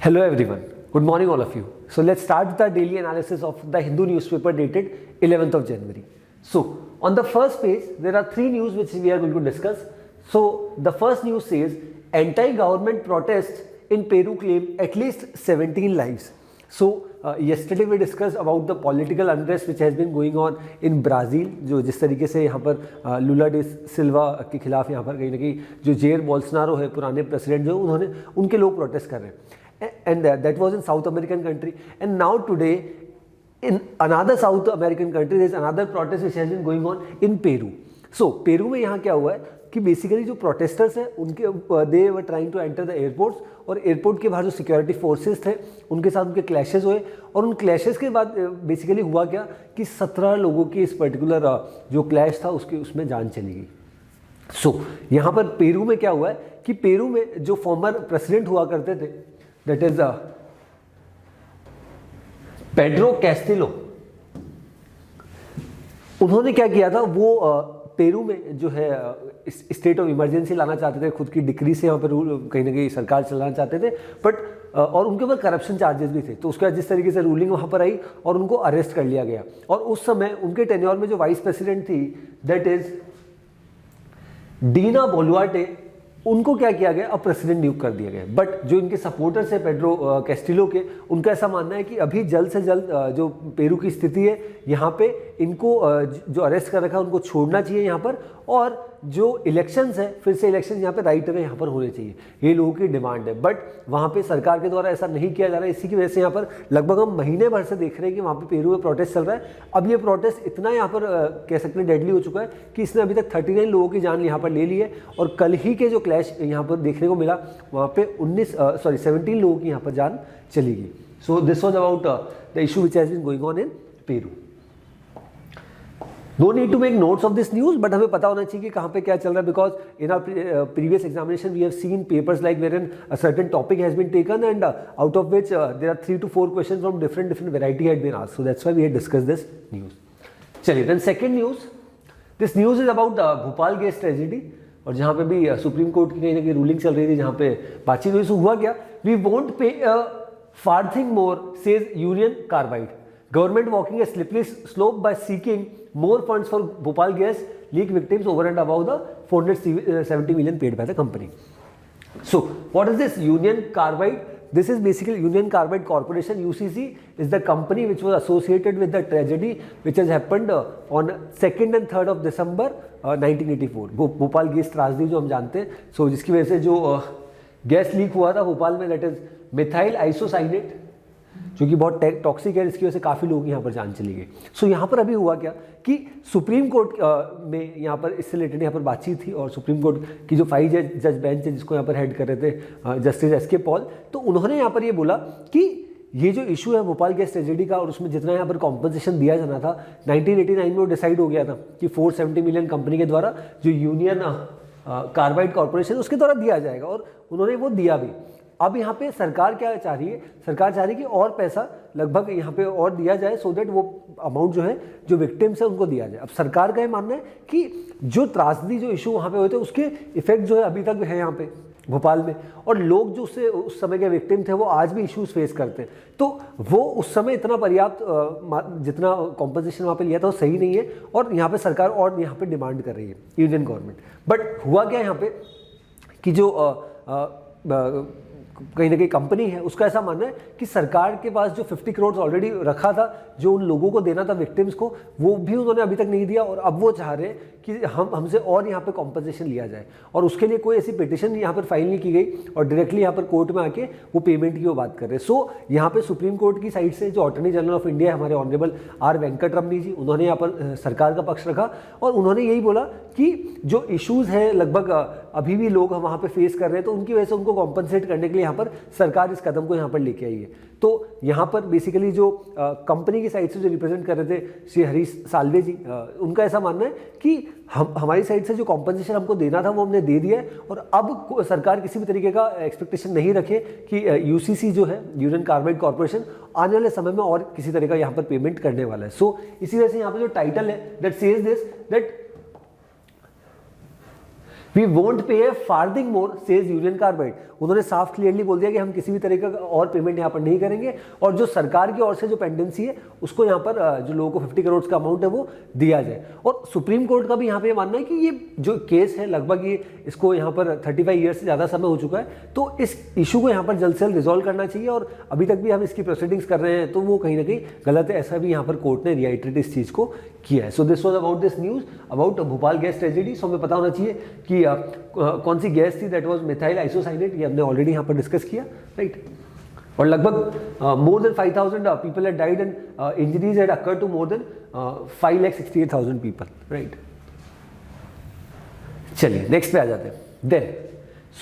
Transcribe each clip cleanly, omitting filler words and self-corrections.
Hello everyone. Good morning all of you. So let's start with our daily analysis of the Hindu newspaper dated 11th of January. So on the first page there are three news which we are going to discuss. So the first news says anti-government protests in Peru claim at least 17 lives. So yesterday we discussed about the political unrest which has been going on in Brazil, जो जिस तरीके से यहाँ पर Lula day सिल्वा के खिलाफ यहाँ पर कहीं ना कहीं जो जेयर बोल्सनारो है पुराने प्रेसिडेंट जो उन्होंने उनके लोग प्रोटेस्ट कर रहे हैं and that was in South American country, and now today in another South American country there is another protest which has been going on in Peru. So Peru में यहाँ क्या हुआ है कि बेसिकली जो प्रोटेस्टर्स हैं उनके they were trying to enter the airports और एयरपोर्ट के बाहर जो सिक्योरिटी फोर्सेस थे उनके साथ उनके क्लैशेस हुए और उन क्लैशेस के बाद बेसिकली हुआ क्या कि 17 लोगों की इस पर्टिकुलर जो क्लैश था उसमें जान चली गई. सो यहाँ पर पेरू में क्या हुआ है कि पेरू में जो फॉर्मर प्रेसिडेंट हुआ करते थे दैट इज पेड्रो कैस्टिलो, उन्होंने क्या किया था वो पेरू में जो है स्टेट ऑफ इमरजेंसी लाना चाहते थे, खुद की डिक्री से यहाँ पर कहीं ना कहीं सरकार चलाना चाहते थे बट और उनके ऊपर करप्शन चार्जेस भी थे. तो उसके बाद जिस तरीके से रूलिंग वहाँ पर आई और उनको अरेस्ट कर लिया गया और उस समय उनके टेन्योर में जो वाइस प्रेसिडेंट थी दैट इज डीना बोलुआर्टे, उनको क्या किया गया अब प्रेसिडेंट नियुक्त कर दिया गया. बट जो इनके सपोर्टर्स है पेड्रो कैस्टिलो के, उनका ऐसा मानना है कि अभी जल्द से जल्द जो पेरू की स्थिति है यहाँ पे इनको जो अरेस्ट कर रखा है उनको छोड़ना चाहिए यहाँ पर और जो इलेक्शंस है फिर से इलेक्शन यहाँ पे राइट अवे यहाँ पर होने चाहिए, ये लोगों की डिमांड है. बट वहाँ पे सरकार के द्वारा ऐसा नहीं किया जा रहा है. इसी की वजह से यहाँ पर लगभग हम महीने भर से देख रहे हैं कि वहाँ पे पेरू में प्रोटेस्ट चल रहा है. अब ये प्रोटेस्ट इतना यहाँ पर कह सकते हैं डेडली हो चुका है कि इसने अभी तक 39 लोगों की जान यहाँ पर ले ली है और कल ही के जो क्लैश यहाँ पर देखने को मिला वहाँ पे 17 लोगों की यहाँ पर जान चली गई. So this was about the issue which has been going on in Peru. No need to make notes of this news, but हमें पता होना चाहिए कि कहाँ पे क्या चल रहा है because in our previous examination we have seen papers like wherein a certain topic has been taken and out of which there are 3 to 4 questions from different variety had been asked. So that's why we had discussed this news. चलिए then second news. This news is about Bhopal gas tragedy और जहाँ पे भी supreme court की कहीं ना कहीं ruling चल रही थी जहाँ पे बातचीत हुई. हुआ क्या, we won't pay farthing more says Union Carbide. Government walking a slippery slope by seeking more funds for Bhopal gas leak victims over and above the 470 million paid by the company. So, what is this Union Carbide? This is basically Union Carbide Corporation. UCC is the company which was associated with the tragedy which has happened on 2nd and 3rd of December 1984. Bhopal gas त्रासदी जो हम जानते हैं. So, जिसकी वजह से जो gas leak हुआ था भोपाल में दैट इज मिथाइल आइसोसाइनेट जो कि बहुत टॉक्सिक है, इसकी वजह से काफ़ी लोग यहाँ पर जान चली गई. सो यहाँ पर अभी हुआ क्या कि सुप्रीम कोर्ट में यहाँ पर इससे रिलेटेड यहाँ पर बातचीत थी और सुप्रीम कोर्ट की जो 5 जज बेंच है जिसको यहाँ पर हेड कर रहे थे जस्टिस एस.के. पॉल, तो उन्होंने यहाँ पर ये बोला कि ये जो इशू है भोपाल गैस ट्रेजेडी का और उसमें जितना यहाँ पर कॉम्पनसेशन दिया जाना था 1989 में वो डिसाइड हो गया था कि 470 मिलियन कंपनी के द्वारा जो यूनियन कार्बाइड कॉर्पोरेशन उसके द्वारा दिया जाएगा और उन्होंने वो दिया भी. अब यहाँ पे सरकार क्या चाह रही है, सरकार चाह रही है कि और पैसा लगभग यहाँ पे और दिया जाए सो दैट वो अमाउंट जो है जो विक्टिम्स है उनको दिया जाए. अब सरकार का ये मानना है कि जो त्रासदी जो इशू वहाँ पे हुए थे उसके इफेक्ट जो है अभी तक है यहाँ पे भोपाल में और लोग जो उससे उस समय के विक्टिम थे वो आज भी इश्यूज फेस करते हैं. तो वो उस समय इतना पर्याप्त जितना कॉम्पनसेशन वहाँ पे लिया था वो सही नहीं है और यहाँ पे सरकार और यहाँ पे डिमांड कर रही है यूनियन गवर्नमेंट. बट हुआ क्या यहाँ पे कि जो कहीं ना कहीं कंपनी है उसका ऐसा मानना है कि सरकार के पास जो 50 करोड़ ऑलरेडी रखा था जो उन लोगों को देना था विक्टिम्स को वो भी उन्होंने अभी तक नहीं दिया और अब वो चाह रहे हैं कि हमसे और यहाँ पे कॉम्पनसेशन लिया जाए और उसके लिए कोई ऐसी पिटिशन यहाँ पर फाइल नहीं की गई और डायरेक्टली यहाँ पर कोर्ट में आके वो पेमेंट की वो बात कर रहे हैं. सो यहाँ पे सुप्रीम कोर्ट की साइड से जो अटॉर्नी जनरल ऑफ इंडिया है हमारे ऑनरेबल आर वेंकटरमनी जी, उन्होंने यहाँ पर सरकार का पक्ष रखा और उन्होंने यही बोला कि जो इशूज़ है लगभग अभी भी लोग वहाँ पे फेस कर रहे हैं तो उनकी वजह से उनको कॉम्पनसेट करने के लिए यहाँ पर सरकार इस कदम को यहाँ पर लेके आई है. तो यहाँ पर बेसिकली जो कंपनी की साइड से जो रिप्रेजेंट कर रहे थे श्री हरीश साल्वे जी, उनका ऐसा मानना है कि हमारी साइड से जो कॉम्पनसेशन हमको देना था वो हमने दे दिया है और अब सरकार किसी भी तरीके का एक्सपेक्टेशन नहीं रखे कि यूसीसी जो है यूनियन कार्बाइड कॉर्पोरेशन आने वाले समय में और किसी तरह का यहाँ पर पेमेंट करने वाला है. सो इसी वजह से यहाँ पर जो टाइटल है that says this that we won't pay a farthing more says Union Carbide. उन्होंने साफ क्लियरली बोल दिया कि हम किसी भी तरह का और पेमेंट यहाँ पर नहीं करेंगे, और जो सरकार की ओर से जो पेंडेंसी है उसको यहाँ पर जो लोगों को 50 करोड़ का अमाउंट है वो दिया जाए। और सुप्रीम कोर्ट का भी यहाँ पे मानना है कि ये जो केस है लगभग ये इसको यहाँ पर 35 ईयर्स से ज़्यादा समय हो चुका है, तो इस इशू को यहाँ पर जल्द से जल्द रिजॉल्व करना चाहिए, और अभी तक भी हम इसकी प्रोसीडिंग्स कर रहे हैं तो वो कहीं ना कहीं गलत है, ऐसा भी यहाँ पर कोर्ट ने रिआइटरेट इस चीज़ को किया है। So this was about this news about Bhopal gas tragedy. सो हमें पता होना चाहिए कि कौन सी गैस थी, दैट वाज मिथाइल आइसोसाइनेट, ये हमने ऑलरेडी यहाँ पर डिस्कस किया, राइट। और लगभग more than 5,000 people had died and injuries had occurred to more than 5,68,000 people, right. चलिए नेक्स्ट पे आ जाते हैं। Then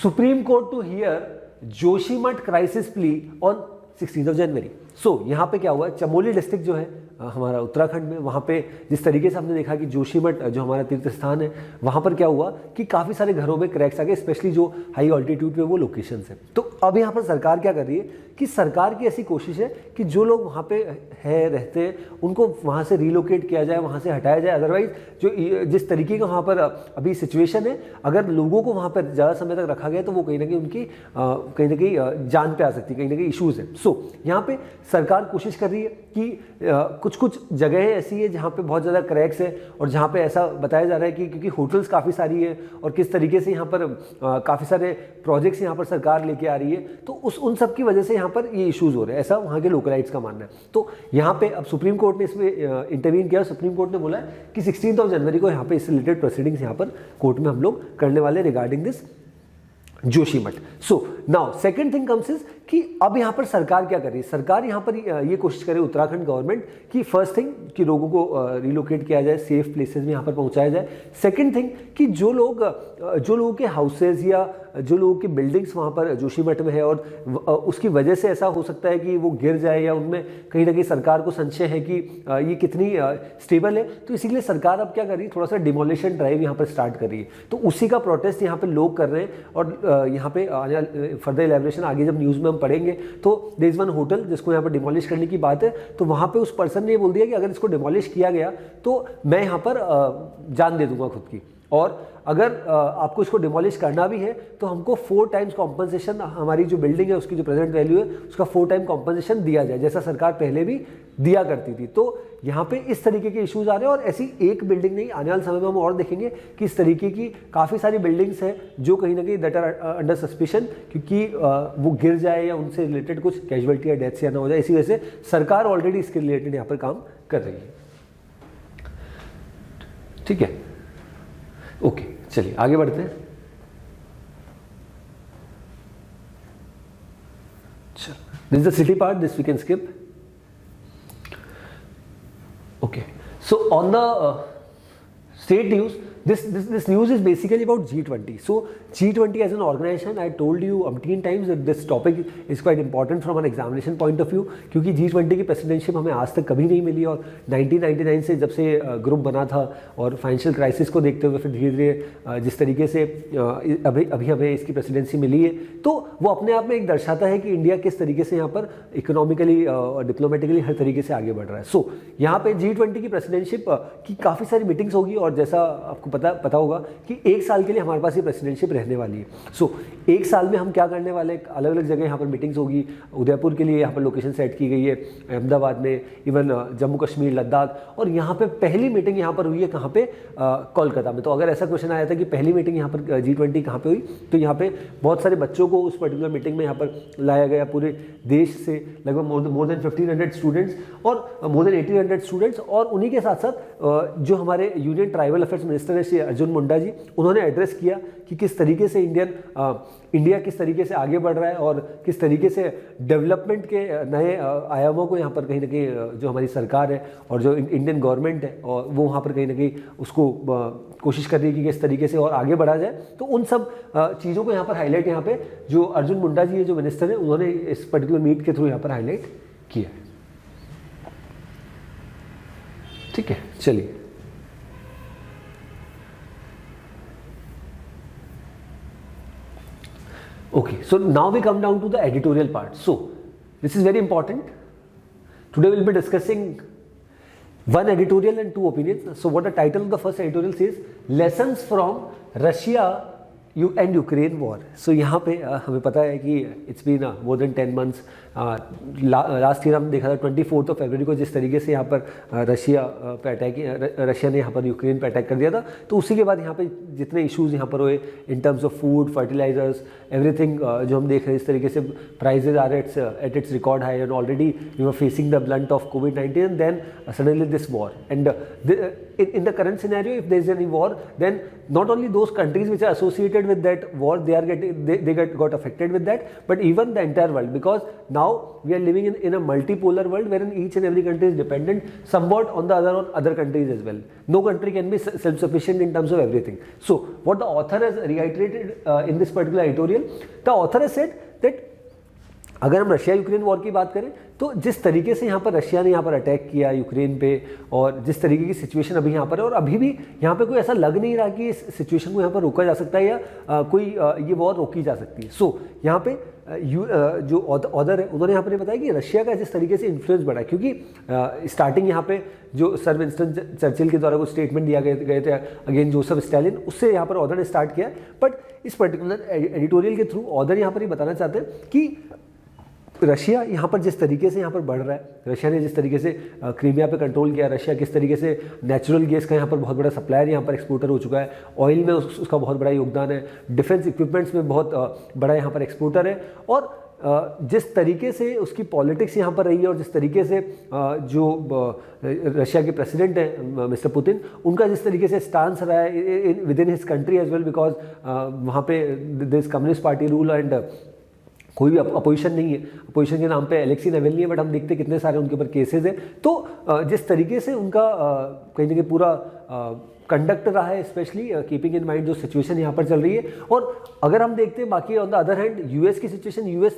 Supreme Court to hear Joshimath crisis plea on 16 January. So यहाँ पे क्या हुआ, चमोली डिस्ट्रिक्ट जो है हमारा उत्तराखंड में, वहाँ पे जिस तरीके से हमने देखा कि जोशीमठ जो हमारा तीर्थ स्थान है, वहाँ पर क्या हुआ कि काफ़ी सारे घरों में क्रैक्स आ गए, स्पेशली जो हाई ऑल्टीट्यूड पे वो लोकेशन है। तो अब यहाँ पर सरकार क्या कर रही है कि सरकार की ऐसी कोशिश है कि जो लोग वहाँ पे है रहते हैं उनको वहाँ से रिलोकेट किया जाए, वहाँ से हटाया जाए। अदरवाइज जो जिस तरीके का वहाँ पर अभी सिचुएशन है, अगर लोगों को वहाँ पर ज़्यादा समय तक रखा गया तो वो कहीं ना कहीं उनकी कहीं ना कहीं जान पे आ सकती है, कहीं ना कहीं इशूज़ है। सो यहाँ पे सरकार कोशिश कर रही है कि कुछ कुछ जगहें ऐसी है जहाँ पे बहुत ज़्यादा क्रैक्स है, और जहाँ पे ऐसा बताया जा रहा है कि क्योंकि होटल्स काफ़ी सारी है और किस तरीके से यहाँ पर काफ़ी सारे प्रोजेक्ट्स यहाँ पर सरकार लेके आ रही है, तो उन सब की वजह से यहाँ पर ये इश्यूज़ हो रहे हैं, ऐसा वहाँ के लोकलाइट्स का मानना है। तो यहाँ पे अब सुप्रीम कोर्ट ने इसमें इंटरवीन किया। सुप्रीम कोर्ट ने बोला है कि 16 जनवरी को यहाँ पे इससे रिलेटेड प्रोसीडिंग्स यहाँ पर कोर्ट में हम लोग करने वाले regarding this Joshimath. So now second thing comes is कि अब यहाँ पर सरकार क्या कर रही है, सरकार यहाँ पर ये कोशिश करे उत्तराखंड गवर्नमेंट कि फर्स्ट थिंग कि लोगों को रिलोकेट किया जाए, सेफ प्लेसेस में यहाँ पर पहुँचाया जाए। सेकंड थिंग कि जो लोगों के हाउसेज या जो लोगों की बिल्डिंग्स वहाँ पर जोशीमठ में है और उसकी वजह से ऐसा हो सकता है कि वो गिर जाए, या उनमें कहीं ना कहीं सरकार को संशय है कि ये कितनी स्टेबल है, तो इसीलिए सरकार अब क्या कर रही है, थोड़ा सा डिमोलिशन ड्राइव यहाँ पर स्टार्ट कर रही है। तो उसी का प्रोटेस्ट यहाँ पर लोग कर रहे हैं, और यहाँ पे फर्दर एलैबोरेशन आगे जब न्यूज़ में हम पढ़ेंगे तो देयर इज वन होटल जिसको यहाँ पर डिमोलिश करने की बात है, तो वहाँ पे उस पर्सन ने ये बोल दिया कि अगर इसको डिमोलिश किया गया तो मैं यहाँ पर जान दे दूंगा खुद की, और अगर आपको इसको डिमोलिश करना भी है तो हमको 4 टाइम्स कॉम्पनसेशन, हमारी जो बिल्डिंग है उसकी जो प्रेजेंट वैल्यू है उसका 4 टाइम कॉम्पनसेशन दिया जाए, जैसा सरकार पहले भी दिया करती थी। तो यहाँ पे इस तरीके के इश्यूज आ रहे हैं, और ऐसी एक बिल्डिंग नहीं, आने वाले समय में हम और देखेंगे कि इस तरीके की काफ़ी सारी बिल्डिंग्स हैं जो कहीं ना कहीं दैट आर अंडर सस्पिशन, क्योंकि वो गिर जाए या उनसे रिलेटेड कुछ कैजुअलिटी या डेथ्स या ना हो जाए, इसी वजह से सरकार ऑलरेडी इसके रिलेटेड यहाँ पर काम कर रही है। ठीक है, ओके, चलिए आगे बढ़ते हैं। This is the city part, this we can skip. Okay, so on the state news, this news is basically about G20. So G20 as an organization, I told you umpteen times that this topic is quite important from an examination point of view, क्योंकि G20 की presidentship हमें आज तक कभी नहीं मिली, और 1999 से जब से ग्रुप बना था और फाइनेंशियल क्राइसिस को देखते हुए फिर धीरे धीरे जिस तरीके से अभी हमें इसकी प्रेसिडेंसी मिली है, तो वो अपने आप में एक दर्शाता है कि इंडिया किस तरीके से यहाँ पर इकोनॉमिकली और डिप्लोमेटिकली हर तरीके से आगे बढ़ रहा है। सो यहाँ पे G20 की प्रेसिडेंटशिप की काफ़ी सारी मीटिंग्स होगी, और जैसा आपको पता होगा कि 1 साल के लिए हमारे पास ये प्रेसिडेंटशिप रहने वाली है। सो 1 साल में हम क्या करने वाले हैं, अलग अलग जगह यहाँ पर मीटिंग्स होगी। उदयपुर के लिए यहाँ पर लोकेशन सेट की गई है, अहमदाबाद में, इवन जम्मू कश्मीर, लद्दाख, और यहाँ पे पहली मीटिंग यहाँ पर हुई है कहाँ पे, कोलकाता में। तो अगर ऐसा क्वेश्चन आया था कि पहली मीटिंग यहाँ पर G20 कहाँ पे हुई, तो यहाँ पे बहुत सारे बच्चों को उस पर्टिकुलर मीटिंग में यहाँ पर लाया गया, पूरे देश से लगभग मोर देन 1500 स्टूडेंट्स और मोर देन 1800 स्टूडेंट्स, और उन्हीं के साथ साथ जो हमारे यूनियन ट्राइबल अफेयर्स मिनिस्टर है श्री अर्जुन मुंडा जी, उन्होंने एड्रेस किया कि किस तरीके से इंडिया किस तरीके से आगे बढ़ रहा है, और किस तरीके से डेवलपमेंट के नए आयामों को यहाँ पर कहीं ना कहीं जो हमारी सरकार है और जो इंडियन गवर्नमेंट है, और वो वहाँ पर कहीं ना कहीं उसको कोशिश कर रही है कि किस तरीके से और आगे बढ़ा जाए। तो उन सब चीज़ों को यहाँ पर हाईलाइट, यहाँ पे जो अर्जुन मुंडा जी है जो मिनिस्टर है, उन्होंने इस पर्टिकुलर मीट के थ्रू यहाँ पर हाईलाइट किया है। ठीक है, चलिए okay, so now we come down to the editorial part. So this is very important. Today we'll be discussing one editorial and 2 opinions. So what the title of the first editorial says: lessons from Russia you and Ukraine war. So यहाँ पे हमें पता है कि it's been more than 10 months. Last year हम देखा था 24 फरवरी को जिस तरीके से यहाँ पर रशिया ने यहाँ पर यूक्रेन पर अटैक कर दिया था, तो उसी के बाद यहाँ पे जितने इश्यूज़ यहाँ पर हुए in terms of food, fertilizers, everything जो हम देख रहे हैं इस तरीके से prices are at its record high and already we are facing the blunt of COVID-19 and then suddenly this war and in the current scenario if there is any war then not only those countries which are associated with that war they got affected with that, but even the entire world, because now we are living in a multipolar world wherein each and every country is dependent somewhat on the other countries as well. No country can be self-sufficient in terms of everything. So what the author has reiterated in this particular editorial, the author has said that अगर हम Russia Ukraine war की बात करें तो जिस तरीके से यहाँ पर रशिया ने यहाँ पर अटैक किया यूक्रेन पे और जिस तरीके की सिचुएशन अभी यहाँ पर है, और अभी भी यहाँ पे कोई ऐसा लग नहीं रहा कि इस सिचुएशन को यहाँ पर रोका जा सकता है या कोई ये वॉर रोकी जा सकती है। सो यहाँ पे जो ऑथर है उन्होंने यहाँ पर बताया कि रशिया का जिस तरीके से इन्फ्लुएंस बढ़ा, क्योंकि स्टार्टिंग यहाँ पे जो सर विंस्टन चर्चिल के द्वारा कुछ स्टेटमेंट दिया गए थे अगेन जोसेफ स्टालिन, उससे यहाँ पर ऑथर ने स्टार्ट किया। बट इस पर्टिकुलर एडिटोरियल के थ्रू ऑथर यहाँ पर ये बताना चाहते हैं कि रशिया यहाँ पर जिस तरीके से यहाँ पर बढ़ रहा है, रशिया ने जिस तरीके से क्रीमिया पे कंट्रोल किया, रशिया किस तरीके से नेचुरल गैस का यहाँ पर बहुत बड़ा सप्लायर यहाँ पर एक्सपोर्टर हो चुका है, ऑयल में उसका बहुत बड़ा योगदान है, डिफेंस इक्विपमेंट्स में बहुत बड़ा यहाँ पर एक्सपोर्टर है, और जिस तरीके से उसकी पॉलिटिक्स यहाँ पर रही है और जिस तरीके से जो रशिया के प्रेसिडेंट हैं मिस्टर पुतिन, उनका जिस तरीके से स्टांस रहा है within his country as well, because वहाँ पे this communist party rule and कोई भी अपोजिशन नहीं है, अपोजिशन के नाम पे एलेक्सी नावल्नी है, बट हम देखते कितने सारे उनके ऊपर केसेस हैं। तो जिस तरीके से उनका कहीं ना कहीं पूरा कंडक्ट रहा है, स्पेशली कीपिंग इन माइंड जो सिचुएशन यहाँ पर चल रही है, और अगर हम देखते हैं बाकी on the other hand US की सिचुएशन, यूएस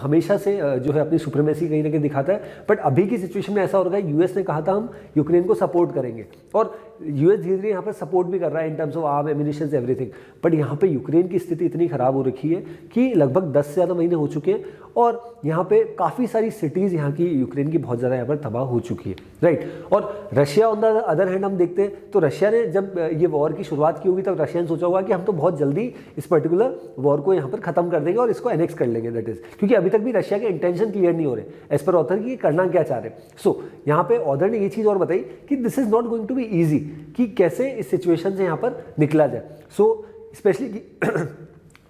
हमेशा से जो है अपनी सुप्रीमेसी कहीं ना कहीं दिखाता है, बट अभी की सिचुएशन में ऐसा हो रहा है यूएस ने कहा था हम यूक्रेन को सपोर्ट करेंगे, और यूएस धीरे धीरे यहाँ पर सपोर्ट भी कर रहा है इन terms of arm, ammunition, everything. But यहाँ पे यूक्रेन की स्थिति इतनी ख़राब हो रखी है कि लगभग 10 से ज़्यादा महीने हो चुके हैं, और यहाँ पे काफ़ी सारी सिटीज़ यहाँ की यूक्रेन की बहुत ज़्यादा यहाँ पर तबाह हो चुकी है, राइट। और Russia on the other hand हम देखते हैं तो रशिया ने जब ये वॉर की शुरुआत की होगी तब रशिया ने सोचा होगा कि हम तो बहुत जल्दी इस पर्टिकुलर वॉर को यहाँ पर ख़त्म कर देंगे और इसको एनेक्स कर लेंगे, दैट इज़, क्योंकि अभी तक भी रशिया के इंटेंशन क्लियर नहीं हो रहे एज पर ऑथर कि ये करना क्या चाह रहे हैं। सो यहाँ पे ऑथर ने ये चीज़ और बताई कि this is not going to be easy, कि कैसे इस सिचुएशन से यहाँ पर निकला जाए। So specially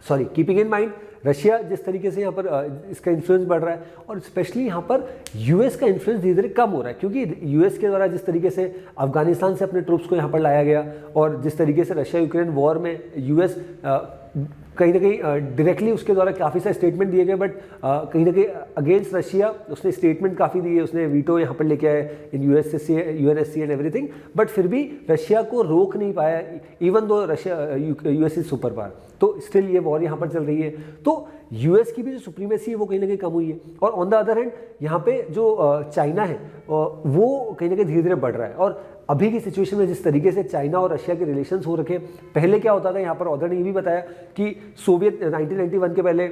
sorry keeping in mind Russia जिस तरीके से यहाँ पर इसका इन्फ्लुएंस बढ़ रहा है, और स्पेशली यहाँ पर यूएस का इन्फ्लुएंस धीरे धीरे कम हो रहा है, क्योंकि यूएस के द्वारा जिस तरीके से अफगानिस्तान से अपने ट्रूप्स को यहाँ पर लाया गया, और जिस तरीके से रशिया यूक्रेन वॉर में यूएस कहीं ना कहीं डायरेक्टली उसके द्वारा काफ़ी सारे स्टेटमेंट दिए गए, बट कहीं ना कहीं अगेंस्ट रशिया उसने स्टेटमेंट काफ़ी दिए, उसने वीटो यहाँ पर लेके आए इन यूएनएससी एंड एवरीथिंग, बट फिर भी रशिया को रोक नहीं पाया, even though Russia US is super power, तो स्टिल ये वॉर यहाँ पर चल रही है। तो यूएस की भी जो सुप्रीमेसी है वो कहीं ना कहीं कम हुई है, और ऑन द अदर हैंड यहाँ पे जो चाइना है वो कहीं ना कहीं धीरे धीरे बढ़ रहा है। और अभी की सिचुएशन में जिस तरीके से चाइना और रशिया के रिलेशंस हो रखे, पहले क्या होता था, यहाँ पर ऑथर ने ये भी बताया कि सोवियत 1991 के पहले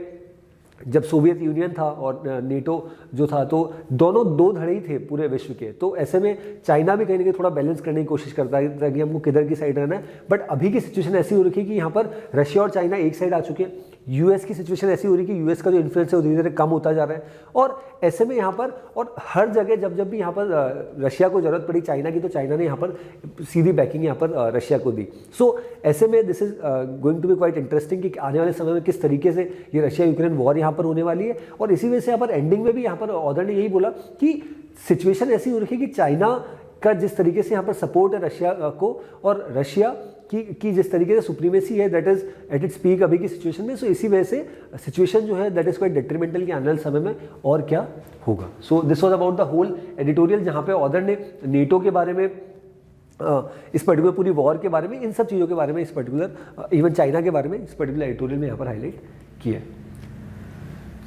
जब सोवियत यूनियन था और नेटो जो था, तो दोनों दो धड़े ही थे पूरे विश्व के, तो ऐसे में चाइना भी कहीं ना कहीं थोड़ा बैलेंस करने की कोशिश करता है कि हमको किधर की साइड रहना है। बट अभी की सिचुएशन ऐसी हो रखी है कि यहाँ पर रशिया और चाइना एक साइड आ चुके हैं, यूएस की सिचुएशन ऐसी हो रही है कि यूएस का जो इन्फ्लुएंस है वो धीरे धीरे कम होता जा रहा है, और ऐसे में यहाँ पर और हर जगह जब भी यहाँ पर रशिया को जरूरत पड़ी चाइना की, तो चाइना ने यहाँ पर सीधी बैकिंग यहाँ पर रशिया को दी। सो ऐसे में this is going to be quite interesting कि आने वाले समय में किस तरीके से ये रशिया यूक्रेन वॉर यहाँ पर होने वाली है। और इसी वजह से यहाँ पर एंडिंग में भी यहाँ पर ऑथर ने यही बोला कि सिचुएशन ऐसी हो रही है कि चाइना का जिस तरीके से यहाँ पर सपोर्ट है रशिया को, और रशिया की जिस तरीके से सुप्रीमेसी है that is at its peak अभी की सिचुएशन में। सो इसी वजह से सिचुएशन जो है दैट इज क्वाइट डेट्रीमेंटल कि आने वाले समय में और क्या होगा। So this was about the whole editorial, जहाँ पे ऑथर ने नेटो के बारे में, इस पर्टिकुलर पूरी वॉर के बारे में, इन सब चीज़ों के बारे में, इस पर्टिकुलर इवन चाइना के बारे में इस पर्टिकुलर एडिटोरियल में यहाँ पर हाईलाइट किया है।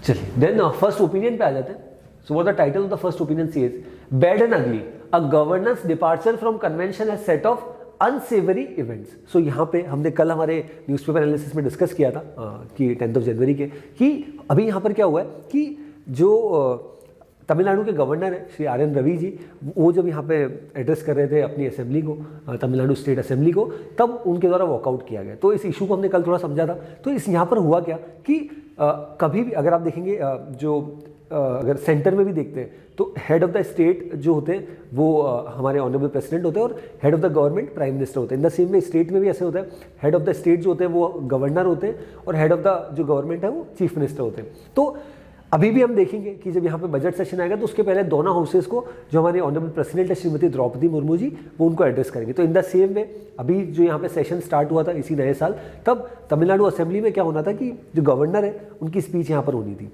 चलिए देन फर्स्ट ओपिनियन पे आ जाते हैं। So what the title of the first opinion says, bad and ugly, a governance departure from convention has set off unsavory events. सो यहाँ पे हमने कल हमारे न्यूज़पेपर एनालिसिस में डिस्कस किया था कि 10 जनवरी के, कि अभी यहाँ पर क्या हुआ है कि जो तमिलनाडु के गवर्नर है श्री आर एन रवि जी, वो जब यहाँ पे एड्रेस कर रहे थे अपनी असेंबली को, तमिलनाडु स्टेट असेंबली को, तब उनके द्वारा वॉकआउट किया गया। तो इस इशू को हमने कल थोड़ा समझा था। तो इस यहाँ पर हुआ क्या कि कभी भी अगर आप देखेंगे अगर सेंटर में भी देखते हैं तो हेड ऑफ द स्टेट जो होते हैं वो हमारे ऑनरेबल प्रेसिडेंट होते हैं और head of the government prime minister होते हैं। इन द सेम वे स्टेट में भी ऐसे होता है, हेड ऑफ द स्टेट जो होते हैं वो गवर्नर होते हैं और हेड ऑफ द जो गवर्नमेंट है वो चीफ मिनिस्टर होते हैं। तो अभी भी हम देखेंगे कि जब यहाँ पे बजट सेशन आएगा तो उसके पहले दोनों हाउसेस को जो हमारे ऑनरेबल प्रेसिडेंट है श्रीमती द्रौपदी मुर्मू जी, वो उनको एड्रेस करेंगे। तो इन द सेम वे अभी जो यहाँ पे सेशन स्टार्ट हुआ था इसी नए साल, तब तमिलनाडु असेंबली में क्या होना था कि जो गवर्नर है उनकी स्पीच यहाँ पर होनी थी।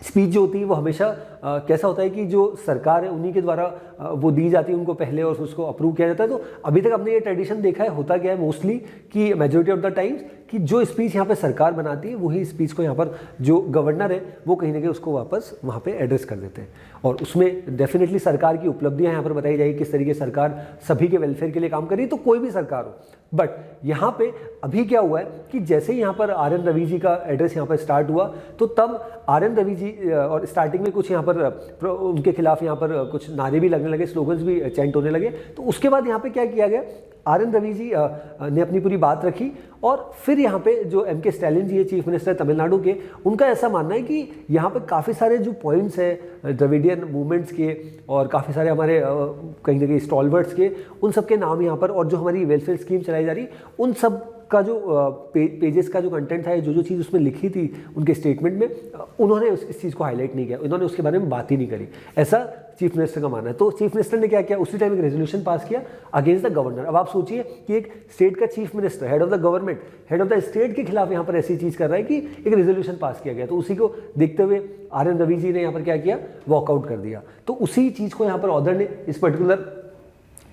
स्पीच जो होती है वो हमेशा कैसा होता है कि जो सरकार है उन्हीं के द्वारा वो दी जाती है उनको पहले और उसको अप्रूव किया जाता है। तो अभी तक हमने ये ट्रेडिशन देखा है, होता क्या है मोस्टली कि मेजोरिटी ऑफ द टाइम्स कि जो स्पीच यहाँ पे सरकार बनाती है वही स्पीच को यहाँ पर जो गवर्नर है वो कहीं ना कहीं उसको वापस वहाँ पे एड्रेस कर देते हैं और उसमें डेफिनेटली सरकार की उपलब्धियाँ यहाँ पर बताई जाएगी, किस तरीके से सरकार सभी के वेलफेयर के लिए काम कर रही है, तो कोई भी सरकार हो। बट यहाँ पे अभी क्या हुआ है कि जैसे ही यहाँ पर आर एन रवि जी का एड्रेस यहाँ पर स्टार्ट हुआ तो तब आर एन रवि जी और स्टार्टिंग में कुछ यहाँ पर उनके खिलाफ यहाँ पर कुछ नारे भी लगने लगे, स्लोगन्स भी चैंट होने लगे। तो उसके बाद यहाँ पे क्या किया गया, आर एन रवि जी ने अपनी पूरी बात रखी और फिर यहाँ पे जो एम के स्टैलिन जी है चीफ मिनिस्टर तमिलनाडु के, उनका ऐसा मानना है कि यहाँ पे काफ़ी सारे जो पॉइंट्स हैं द्रविडियन मूवमेंट्स के और काफ़ी सारे हमारे कहीं ना कहीं स्टॉलवर्ड्स के, उन सब के नाम यहाँ पर और जो हमारी वेलफेयर स्कीम चलाई जा रही उन सब का जो पेजेस का जो कंटेंट था, जो चीज़ उसमें लिखी थी उनके स्टेटमेंट में, उन्होंने इस चीज़ को हाईलाइट नहीं किया, उन्होंने उसके बारे में बात ही नहीं करी, ऐसा चीफ मिनिस्टर का मानना है। तो चीफ मिनिस्टर ने क्या किया, उसी टाइम एक रेजोल्यूशन पास किया अगेंस्ट द गवर्नर। अब आप सोचिए कि एक स्टेट का chief minister, head of the government, head of the state के खिलाफ यहाँ पर ऐसी चीज़ कर रहा है कि एक रेजोल्यूशन पास किया गया। तो उसी को देखते हुए आर एन रवि जी ने यहाँ पर क्या किया, वॉकआउट कर दिया। तो उसी चीज़ को यहाँ पर ऑथर ने इस पर्टिकुलर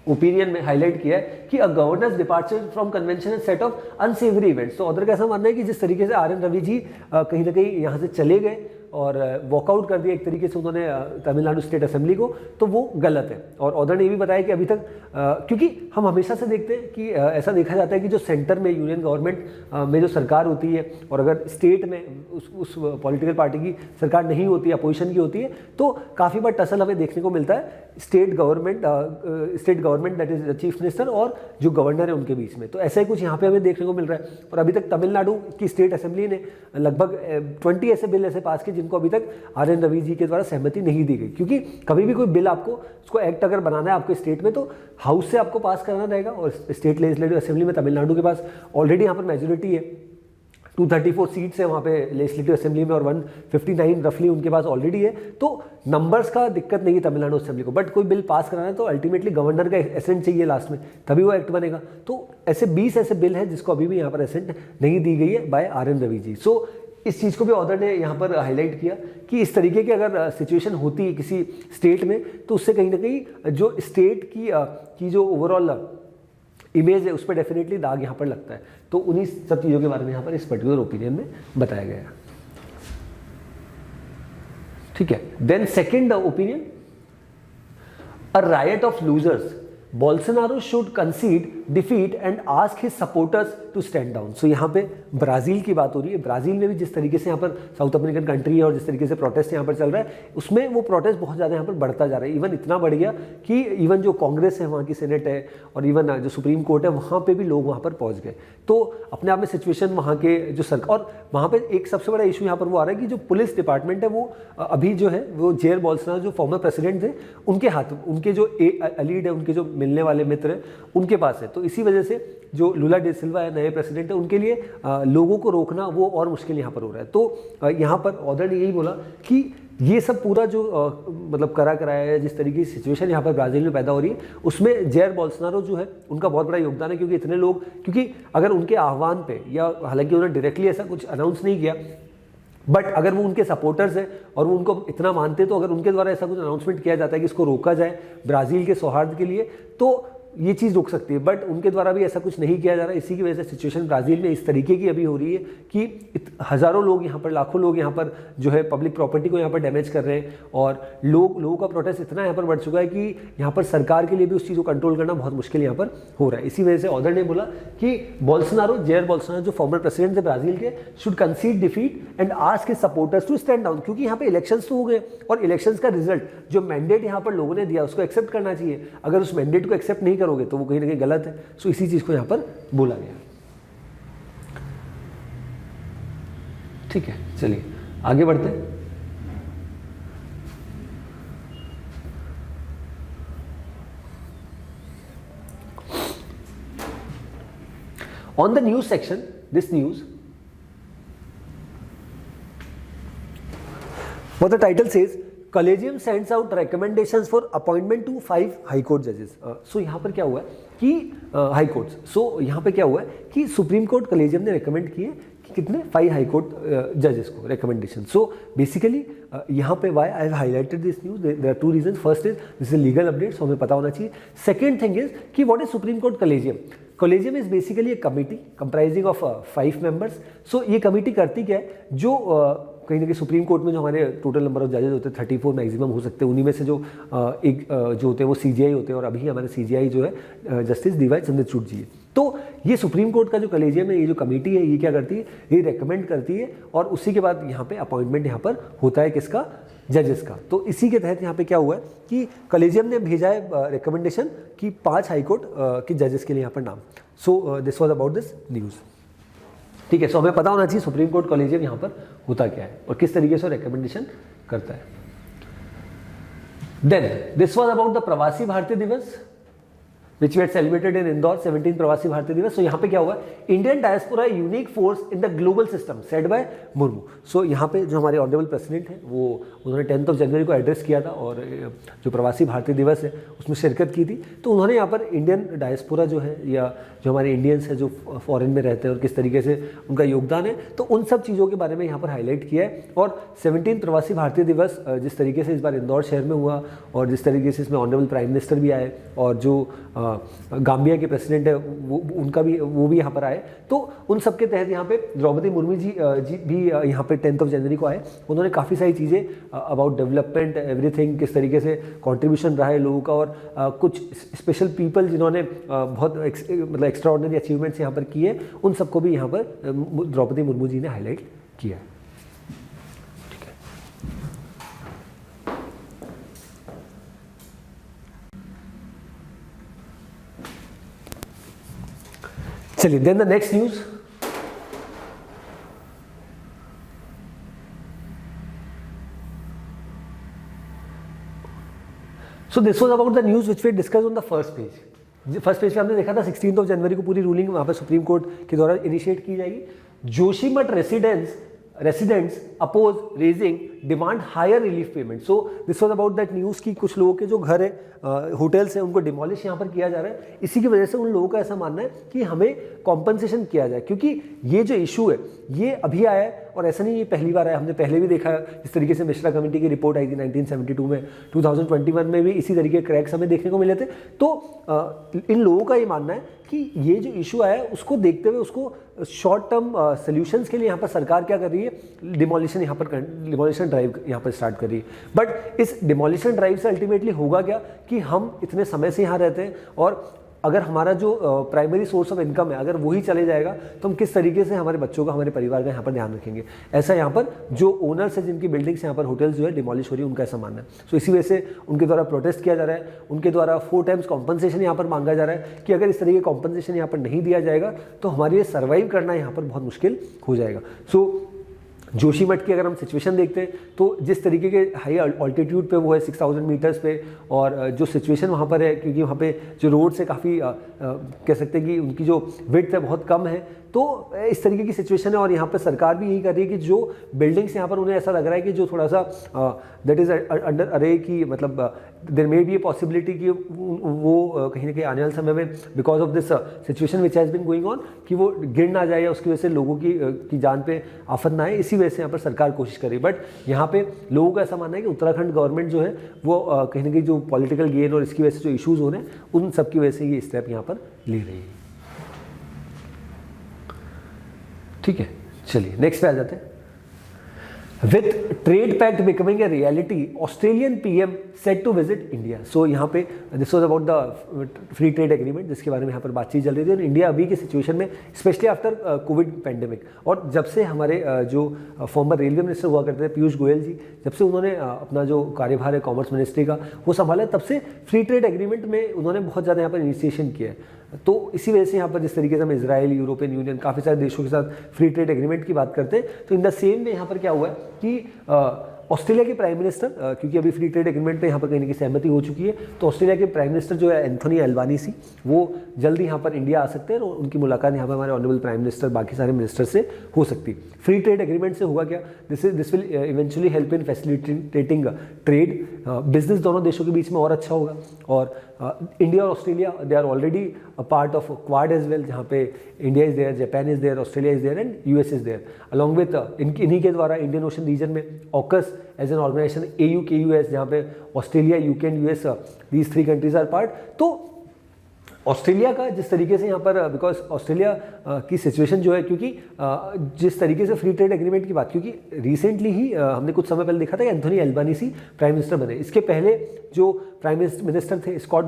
ओपिनियन में हाईलाइट किया है कि a governor's departure from convention and set off unsavory events. तो ऑथर का ऐसा मानना है कि जिस तरीके से आर एन रवि जी कहीं ना कहीं यहाँ से चले गए और वॉकआउट कर दिया एक तरीके से उन्होंने तमिलनाडु स्टेट असेंबली को, तो वो गलत है। और ऑथर ने ये भी बताया कि अभी तक क्योंकि हम हमेशा से देखते हैं कि ऐसा देखा जाता है कि जो सेंटर में यूनियन गवर्नमेंट में जो सरकार होती है और अगर स्टेट में उस पॉलिटिकल पार्टी की सरकार नहीं होती, अपोजिशन की होती है, तो काफ़ी बार टसल हमें देखने को मिलता है state government that is chief minister और जो गवर्नर है उनके बीच में। तो ऐसा ही कुछ यहाँ पे हमें देखने को मिल रहा है। और अभी तक तमिलनाडु की स्टेट असेंबली ने लगभग 20 ऐसे बिल ऐसे पास किए जिनको अभी तक आर एन रवि जी के द्वारा सहमति नहीं दी गई, क्योंकि कभी भी कोई बिल आपको उसको एक्ट अगर बनाना है आपके स्टेट में तो हाउस से आपको पास करना रहेगा और स्टेट लेजिस्लेटिव असेंबली में तमिलनाडु के पास ऑलरेडी यहाँ पर मेजोरिटी है, 234 सीट्स है वहाँ पे लेजिस्लेटिव असेंबली में और 159 रफली उनके पास ऑलरेडी है। तो नंबर्स का दिक्कत नहीं है तमिलनाडु असेंबली को, बट कोई बिल पास कराना है तो अल्टीमेटली गवर्नर का एसेंट चाहिए लास्ट में, तभी वो एक्ट बनेगा। तो ऐसे 20 ऐसे बिल हैं जिसको अभी भी यहाँ पर एसेंट नहीं दी गई है bye are N Ravi ji. सो इस चीज़ को भी ऑथर ने यहाँ पर हाईलाइट किया कि इस तरीके की अगर सिचुएशन होती है किसी स्टेट में तो उससे कहीं ना कहीं जो स्टेट की जो ओवरऑल इमेज है उस पर डेफिनेटली दाग यहाँ पर लगता है। तो उन्हीं सब चीज़ों के बारे में यहाँ पर इस पर्टिकुलर ओपिनियन में बताया गया है। ठीक है, then second opinion, a right of losers, Bolsonaro should concede defeat and ask his supporters to stand down. So यहाँ पे ब्राज़ील की बात हो रही है। ब्राज़ील में भी जिस तरीके से यहाँ पर साउथ अमेरिकन कंट्री है और जिस तरीके से प्रोटेस्ट यहाँ पर चल रहा है उसमें वो प्रोटेस्ट बहुत ज़्यादा यहाँ पर बढ़ता जा रहा है। इवन इतना बढ़ गया कि इवन जो कांग्रेस है वहाँ की सेनेट है और इवन जो सुप्रीम कोर्ट है वहाँ पर भी लोग वहाँ पर पहुँच गए। तो अपने आप में सिचुएशन वहाँ के जो सरकार, और वहाँ पर एक सबसे बड़ा इशू यहाँ पर वो आ रहा है कि जो पुलिस डिपार्टमेंट है वो अभी जो है वो जेयर बोल्सोनारो जो फॉर्मर प्रेसिडेंट थे उनके हाथ, उनके जो लीड है, उनके जो मिलने वाले मित्र हैं उनके पास है। तो इसी वजह से जो लुला डे सिल्वा है नए प्रेसिडेंट है उनके लिए लोगों को रोकना वो और मुश्किल यहाँ पर हो रहा है। तो यहाँ पर ऑथर ने यही बोला कि ये सब पूरा जो मतलब कराया है, जिस तरीके की सिचुएशन यहाँ पर ब्राज़ील में पैदा हो रही है उसमें जेयर बोल्सोनारो जो है उनका बहुत बड़ा योगदान है, क्योंकि इतने लोग, क्योंकि अगर उनके आह्वान पे, या हालांकि उन्होंने डायरेक्टली ऐसा कुछ अनाउंस नहीं किया, बट अगर वो उनके सपोर्टर्स हैं और वो उनको इतना मानते तो अगर उनके द्वारा ऐसा कुछ अनाउंसमेंट किया जाता है कि इसको रोका जाए ब्राज़ील के सौहार्द के लिए, तो ये चीज़ रोक सकती है, बट उनके द्वारा भी ऐसा कुछ नहीं किया जा रहा है। इसी की वजह से सिचुएशन ब्राज़ील में इस तरीके की अभी हो रही है कि हज़ारों लोग यहाँ पर, लाखों लोग यहाँ पर जो है पब्लिक प्रॉपर्टी को यहाँ पर डैमेज कर रहे हैं, और लोगों का प्रोटेस्ट इतना यहाँ पर बढ़ चुका है कि यहाँ पर सरकार के लिए भी उस चीज़ को कंट्रोल करना बहुत मुश्किल यहाँ पर हो रहा है। इसी वजह से ऑर्डर ने बोला कि बोल्सोनारो, जेयर बोल्सोनारो जो फॉर्मर प्रेसिडेंट थे ब्राज़ील के, should concede defeat and ask his supporters to stand down, क्योंकि यहाँ पे इलेक्शंस तो हो गए और इलेक्शंस का रिजल्ट जो मैंडेट यहाँ पर लोगों ने दिया उसको एक्सेप्ट करना चाहिए। अगर उस मैंडेट को एक्सेप्ट नहीं करोगे तो वो कहीं ना कहीं गलत है। सो इसी चीज़ को यहाँ पर बोला गया। ठीक है, चलिए आगे बढ़ते हैं। On the news section, this news, what the title says, Collegium sends out recommendations for appointment to 5 High Court judges. So यहाँ पर क्या हुआ है कि हाई कोर्ट्स, सो यहाँ पे क्या हुआ है कि सुप्रीम कोर्ट कलेजियम ने रिकमेंड किए कि कितने 5 हाई कोर्ट जजेस को रिकमेंडेशन। सो बेसिकली यहाँ पे why I have highlighted this news, there are 2 reasons. First is this is legal update, so हमें पता होना चाहिए। सेकेंड थिंग इज कि what is Supreme Court collegium. Collegium is basically a committee comprising of 5 members. So ये committee करती क्या है, जो कहीं ना कहीं सुप्रीम कोर्ट में जो हमारे टोटल नंबर ऑफ जजेस होते हैं 34 मैक्सिमम हो सकते हैं, उन्हीं में से जो एक जो होते हैं वो सीजीआई होते हैं, और अभी हमारे सीजीआई जो है जस्टिस डीवाई चंद्रचूड़ जी है। तो ये सुप्रीम कोर्ट का जो कलेजियम है, ये जो कमेटी है, ये क्या करती है, ये रेकमेंड करती है, और उसी के बाद यहाँ पे अपॉइंटमेंट यहाँ पर होता है किसका, जजेस का। तो इसी के तहत यहाँ पे क्या हुआ है कि कलेजियम ने भेजा है रिकमेंडेशन कि 5 हाईकोर्ट के जजेस के लिए यहाँ पर नाम। सो this was about this news. ठीक है, सो हमें पता होना चाहिए सुप्रीम कोर्ट कॉलेजियम यहाँ पर होता क्या है और किस तरीके से रिकमेंडेशन करता है। Then this was about the Pravasi Bharatiya दिवस which we had celebrated in Indore, 17 प्रवासी भारतीय दिवस। सो यहाँ पे क्या हुआ, Indian diaspora unique force in the global system said by Murmu. So यहाँ पे जो हमारे ऑनरेबल प्रेसिडेंट हैं वो उन्होंने 10 जनवरी को एड्रेस किया था, और जो प्रवासी भारतीय दिवस है उसमें शिरकत की थी। तो उन्होंने यहाँ पर इंडियन डायस्पोरा जो है, या जो हमारे इंडियंस हैं जो फॉरेन में रहते हैं और किस तरीके से उनका योगदान है, तो उन सब चीज़ों के बारे में यहाँ पर हाईलाइट किया है। और 17 प्रवासी भारतीय दिवस जिस तरीके से इस बार इंदौर शहर में हुआ, और जिस तरीके से इसमें ऑनरेबल प्राइम मिनिस्टर भी आए, और जो गाम्बिया के प्रेसिडेंट है वो भी यहाँ पर आए, तो उन सब के तहत यहाँ पे द्रौपदी मुर्मू जी भी यहाँ पे 10 जनवरी को आए। उन्होंने काफ़ी सारी चीज़ें अबाउट डेवलपमेंट एवरीथिंग, किस तरीके से कंट्रीब्यूशन रहा है लोगों का, और कुछ स्पेशल पीपल जिन्होंने बहुत मतलब एक्स्ट्रा ऑर्डिनरी अचीवमेंट्स यहाँ पर किए, उन सबको भी यहाँ पर द्रौपदी मुर्मू जी ने हाईलाइट किया है। चलिए, then the next news. So this was about the news which we discuss on the first page. First page पे हमने देखा था 16 जनवरी को पूरी रूलिंग वहां पर सुप्रीम कोर्ट के द्वारा इनिशिएट की जाएगी। Joshimath residents oppose raising demand higher relief payment. So this was about that news कि कुछ लोगों के जो घर है, होटल्स हैं, उनको डिमोलिश यहाँ पर किया जा रहा है। इसी की वजह से उन लोगों का ऐसा मानना है कि हमें कॉम्पनसेशन किया जाए, क्योंकि ये जो इशू है ये अभी आया है, और ऐसा नहीं ये पहली बार आया, हमने पहले भी देखा इस तरीके से मिश्रा कमेटी की रिपोर्ट आई थी 1972 में, 2021 में भी इसी तरीके के क्रैक्स हमें देखने को मिले थे। तो इन लोगों का ये मानना है कि ये जो इशू आया है उसको देखते हुए उसको शॉर्ट टर्म सॉल्यूशंस के लिए यहाँ पर सरकार क्या कर रही है, डिमोलिशन ड्राइव यहाँ पर स्टार्ट कर रही है। बट इस डिमोलिशन ड्राइव से अल्टीमेटली होगा क्या कि हम इतने समय से यहाँ रहते हैं, और अगर हमारा जो प्राइमरी सोर्स ऑफ इनकम है अगर वही चले जाएगा तो हम किस तरीके से हमारे बच्चों का, हमारे परिवार का यहाँ पर ध्यान रखेंगे। ऐसा यहाँ पर जो ओनर्स है, जिनकी बिल्डिंग्स यहाँ पर होटल्स जो है डिमोलिश हो रही है, उनका ऐसा मानना है। सो इसी वजह से उनके द्वारा प्रोटेस्ट किया जा रहा है, उनके द्वारा 4 टाइम्स कॉम्पनसेशन यहाँ पर मांगा जा रहा है कि अगर इस तरीके कॉम्पनसेशन यहाँ पर नहीं दिया जाएगा तो हमारे लिए सर्वाइव करना यहाँ पर बहुत मुश्किल हो जाएगा। सो जोशीमठ की अगर हम सिचुएशन देखते हैं तो जिस तरीके के हाई ऑल्टीट्यूड पे वो है 6000 मीटर्स पे, और जो सिचुएशन वहाँ पर है, क्योंकि वहाँ पे जो रोड्स है काफ़ी कह सकते हैं कि उनकी जो विड्थ है बहुत कम है, तो इस तरीके की सिचुएशन है और यहाँ पर सरकार भी यही कर रही है कि जो बिल्डिंग्स यहाँ पर उन्हें ऐसा लग रहा है कि जो थोड़ा सा दैट इज अंडर अरे की मतलब there may be a possibility कि वो कहीं ना कहीं आने वाले समय में because of this situation which has been going on कि वो गिर ना जाए या उसकी वजह से लोगों की जान पे आफत ना आए, इसी वजह से यहाँ पर सरकार कोशिश कर रही है। बट यहाँ पे लोगों का ऐसा मानना है कि उत्तराखंड गवर्नमेंट जो है वो कहीं ना कहीं जो पॉलिटिकल गेन और इसकी वजह से जो इश्यूज हो रहे हैं उन सब की वजह से ये स्टेप यहाँ पर ले रही है। ठीक है, चलिए नेक्स्ट पे आ जाते हैं। With trade pact becoming a reality, Australian PM said to visit India. So यहाँ पे this was about the free trade agreement जिसके बारे में यहाँ पर बातचीत चल रही थी और इंडिया अभी की सिचुएशन में स्पेशली आफ्टर कोविड पैंडेमिक और जब से हमारे जो फॉर्मर रेलवे मिनिस्टर हुआ करते थे पीयूष गोयल जी, जब से उन्होंने अपना जो कार्यभार है कॉमर्स मिनिस्ट्री का वो संभाला, तब से फ्री ट्रेड एग्रीमेंट में उन्होंने बहुत ज़्यादा यहाँ पर इनिशिएशन किया है। तो इसी वजह से यहाँ पर जिस तरीके से हम इजराइल, यूरोपियन यूनियन, काफ़ी सारे देशों के साथ फ्री ट्रेड एग्रीमेंट की बात करते हैं, तो इन द सेम में यहाँ पर क्या हुआ है कि ऑस्ट्रेलिया के प्राइम मिनिस्टर क्योंकि अभी फ्री ट्रेड एग्रीमेंट पे यहाँ पर कहीं ना कहीं सहमति हो चुकी है, तो ऑस्ट्रेलिया के प्राइम मिनिस्टर जो है एंथोनी अल्बानीसी वो जल्दी यहाँ पर इंडिया आ सकते हैं और उनकी मुलाकात यहाँ पर हमारे ऑनरेबल प्राइम मिनिस्टर बाकी सारे मिनिस्टर से हो सकती है। फ्री ट्रेड एग्रीमेंट से होगा क्या, this will eventually help in facilitating trade, business दोनों देशों के बीच में और अच्छा होगा। और इंडिया और Australia they are already a part of Quad as well, जहाँ पे India is there, Japan is there, Australia is there and US is there, along with इन्हीं के द्वारा इंडियन ओशन रीजन में AUKUS as an organization AUKUS, जहाँ पे Australia, UK and US these 3 countries are part. तो Australia का जिस तरीके से यहाँ पर बिकॉज ऑस्ट्रेलिया की सिचुएशन जो है, क्योंकि जिस तरीके से फ्री ट्रेड एग्रीमेंट की बात, क्योंकि रिसेंटली ही हमने कुछ समय पहले देखा था कि एंथोनी अल्बानीसी प्राइम मिनिस्टर बने, इसके पहले जो प्राइम मिनिस्टर थे स्कॉट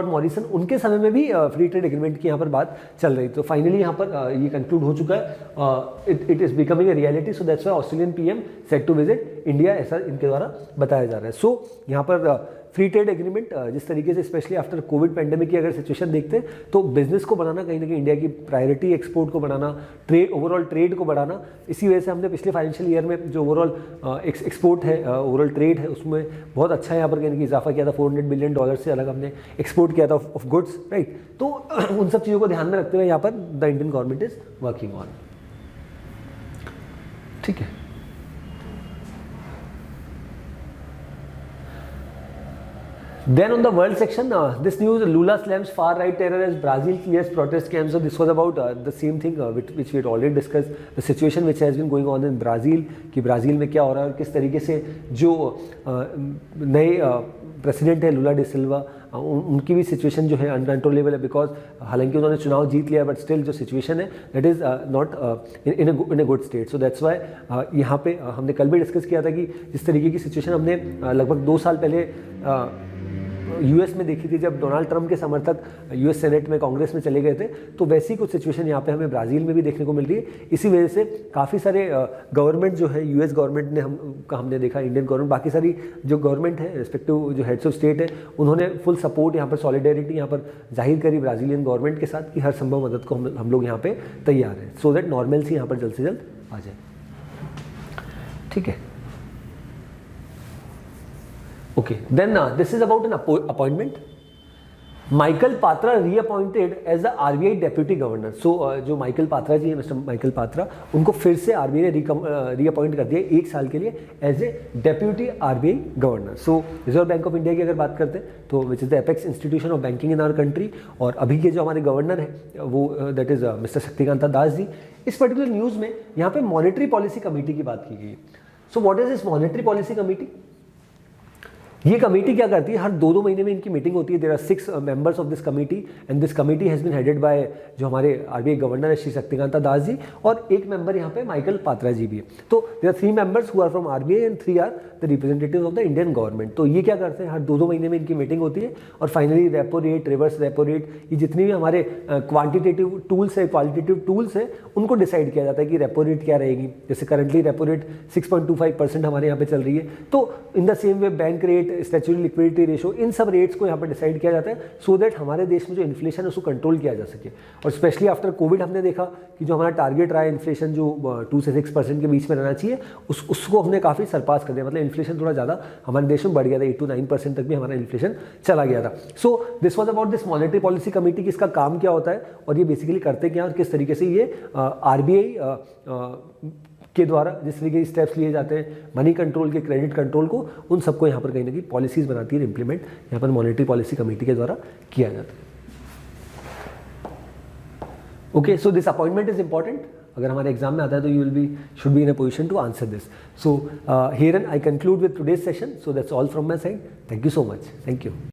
मॉरिसन, उनके समय में भी फ्री ट्रेड एग्रीमेंट की यहाँ पर बात चल रही। तो फाइनली यहाँ पर ये कंक्लूड हो चुका है, it is becoming a reality, so that's why Australian PM set to visit India, ऐसा इनके द्वारा बताया जा रहा है। सो यहाँ पर फ्री ट्रेड एग्रीमेंट जिस तरीके से स्पेशली आफ्टर कोविड पैंडेमिक की अगर सिचुएशन देखते हैं तो बिजनेस को बढ़ाना कहीं ना कहीं इंडिया की प्रायोरिटी, एक्सपोर्ट को बढ़ाना, ट्रेड, ओवरऑल ट्रेड को बढ़ाना, इसी वजह से हमने पिछले फाइनेंशियल ईयर में जो ओवरऑल एक्सपोर्ट है, ओवरऑल ट्रेड है, उसमें बहुत अच्छा यहाँ पर कहीं ना इजाफा किया था। $400 बिलियन से अलग हमने एक्सपोर्ट किया था ऑफ गुड्स, राइट। तो उन सब चीज़ों को ध्यान में रखते हुए यहाँ पर the Indian government is working on. ठीक है, then on the world section, this news, Lula slams far right terror as Brazil clears protest camps. So this was about the same thing which we had already discussed, the situation which has been going on in Brazil, कि Brazil में क्या हो रहा है और किस तरीके से जो नए प्रेसिडेंट है लूला डे सिल्वा, उनकी भी सिचुएशन जो है अनकंट्रोलेबल है, बिकॉज हालांकि उन्होंने चुनाव जीत लिया बट स्टिल जो सिचुएशन है that is not in a good state. So that's why यहाँ पे हमने कल भी डिस्कस किया था कि जिस तरीके की सिचुएशन हमने लगभग 2 साल पहले यूएस में देखी थी जब डोनाल्ड ट्रंप के समर्थक यूएस सेनेट में, कांग्रेस में चले गए थे, तो वैसी कुछ सिचुएशन यहाँ पे हमें ब्राज़ील में भी देखने को मिल रही है। इसी वजह से काफ़ी सारे गवर्नमेंट जो है, यूएस गवर्नमेंट ने हमने देखा, इंडियन गवर्नमेंट, बाकी सारी जो गवर्नमेंट है रिस्पेक्टिव जो हेड्स ऑफ स्टेट है, उन्होंने फुल सपोर्ट यहाँ पर, सॉलिडेरिटी यहाँ पर जाहिर करी ब्राज़ीलियन गवर्नमेंट के साथ कि हर संभव मदद को हम लोग यहाँ पे तैयार हैं, सो दैट नॉर्मलसी यहाँ पर जल्द से जल्द आ जाए। ठीक है, okay, then this is about an appointment. Michael Patra reappointed as the RBI deputy governor. So जो माइकल पात्रा जी हैं, मिस्टर माइकल पात्रा, उनको फिर से RBI ने रीअपॉइंट कर दिया 1 साल के लिए as a deputy RBI governor. So Reserve Bank of India की अगर बात करते हैं तो which is the apex institution of banking in our country, और अभी के जो हमारे गवर्नर है वो that is mister Shaktikanta Das ji. इस पर्टिकुलर न्यूज़ में यहाँ पे मॉनेटरी पॉलिसी कमेटी की बात की गई है। So what is this monetary policy committee? ये कमेटी क्या करती है, हर 2-2 महीने में इनकी मीटिंग होती है। There are 6 members of this committee and this committee has been headed by जो हमारे RBI गवर्नर है श्री शक्तिकांता दास जी, और एक मेंबर यहाँ पे माइकल पात्रा जी भी है। तो there are 3 members who are from RBI and 3 are the representatives of the Indian government. तो ये क्या करते हैं, हर 2-2 महीने में इनकी मीटिंग होती है और finally repo rate, reverse repo rate, ये जितनी भी हमारे क्वान्टिटेटिव टूल्स है, क्वालिटेटिव टूल्स है, उनको डिसाइड किया जाता है कि रेपो रेट क्या रहेगी। जैसे करंटली रेपो रेट 6.25% हमारे यहाँ पे चल रही है, तो in the same way bank rate, rate, statutory liquidity ratio, इन सब रेट्स को यहाँ पर डिसाइड किया जाता है सो दैट हमारे देश में जो इन्फ्लेशन है उसको कंट्रोल किया जा सके। और स्पेशली आफ्टर कोविड हमने देखा कि जो हमारा टारगेट रहा है इन्फ्लेशन जो 2 से 6% के बीच में रहना चाहिए, उसको हमने काफ़ी सरपास कर दिया। मतलब इन्फ्लेशन थोड़ा ज़्यादा हमारे देश में बढ़ गया था, 8 to 9% तक भी हमारा इन्फ्लेशन चला गया था। सो this was about this monetary policy committee की इसका काम क्या होता है और ये बेसिकली करते क्या और किस तरीके से ये RBI के द्वारा जिस तरीके के स्टेप्स लिए जाते हैं मनी कंट्रोल के, क्रेडिट कंट्रोल को, उन सबको यहाँ पर कहीं ना कहीं पॉलिसीज बनाती है, इंप्लीमेंट यहाँ पर मॉनेटरी पॉलिसी कमेटी के द्वारा किया जाता है। Okay, so this appointment is important. अगर हमारे एग्जाम में आता है तो you will be should be in a position to answer this. So here and I conclude with today's session. So that's all from my side. Thank you so much. Thank you.